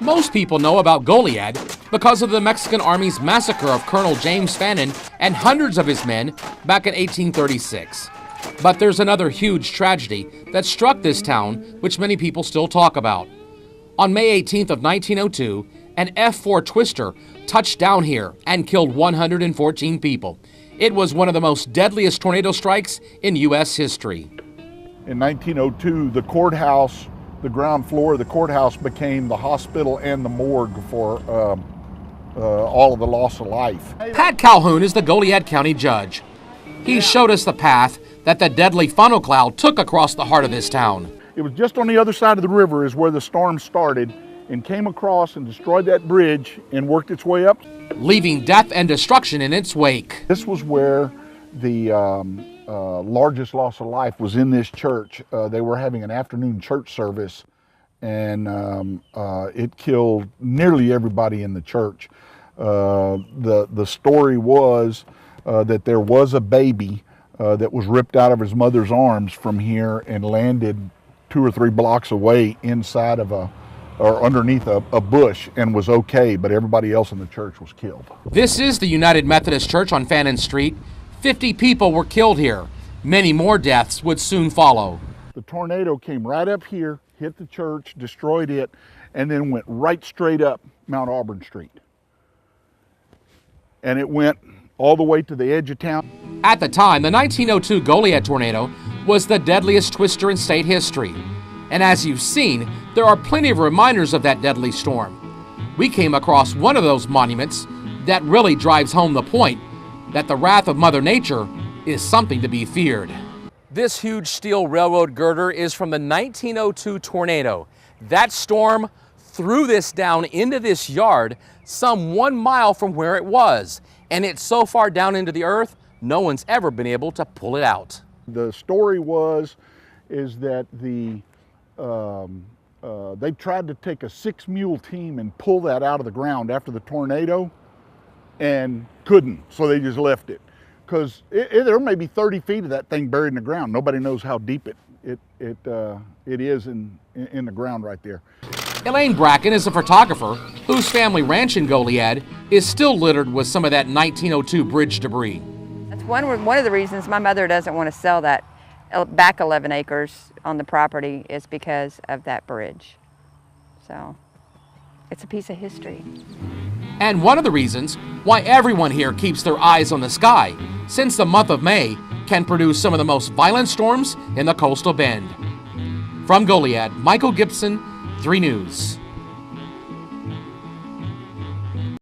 Most people know about Goliad because of the Mexican Army's massacre of Colonel James Fannin and hundreds of his men back in 1836. But there's another huge tragedy that struck this town, which many people still talk about. On May 18th of 1902, an F-4 Twister touched down here and killed 114 people. It was one of the most deadliest tornado strikes in U.S. history. In 1902, the courthouse, the ground floor of the courthouse became the hospital and the morgue for all of the loss of life. Pat Calhoun is the Goliad County judge. He showed us the path that the deadly funnel cloud took across the heart of this town. It was just on the other side of the river is where the storm started and came across and destroyed that bridge and worked its way up, leaving death and destruction in its wake. This was where the largest loss of life was in this church. They were having an afternoon church service, and it killed nearly everybody in the church. The story was that there was a baby that was ripped out of his mother's arms from here and landed 2 or 3 blocks away inside of or underneath a bush and was okay, but everybody else in the church was killed. This is the United Methodist Church on Fannin Street. 50 people were killed here. Many more deaths would soon follow. The tornado came right up here, hit the church, destroyed it, and then went right straight up Mount Auburn Street. And it went all the way to the edge of town. At the time, the 1902 Goliad tornado was the deadliest twister in state history. And as you've seen, there are plenty of reminders of that deadly storm. We came across one of those monuments that really drives home the point that the wrath of Mother Nature is something to be feared. This huge steel railroad girder is from the 1902 tornado. That storm threw this down into this yard some 1 mile from where it was. And it's so far down into the earth, no one's ever been able to pull it out. The story is that they tried to take a 6-mule team and pull that out of the ground after the tornado and couldn't, so they just left it. Because there may be 30 feet of that thing buried in the ground. Nobody knows how deep it is in the ground right there. Elaine Bracken is a photographer whose family ranch in Goliad is still littered with some of that 1902 bridge debris. That's one of the reasons my mother doesn't want to sell that back 11 acres on the property is because of that bridge. So it's a piece of history. And one of the reasons why everyone here keeps their eyes on the sky, since the month of May can produce some of the most violent storms in the coastal bend. From Goliad, Michael Gibson, 3 News.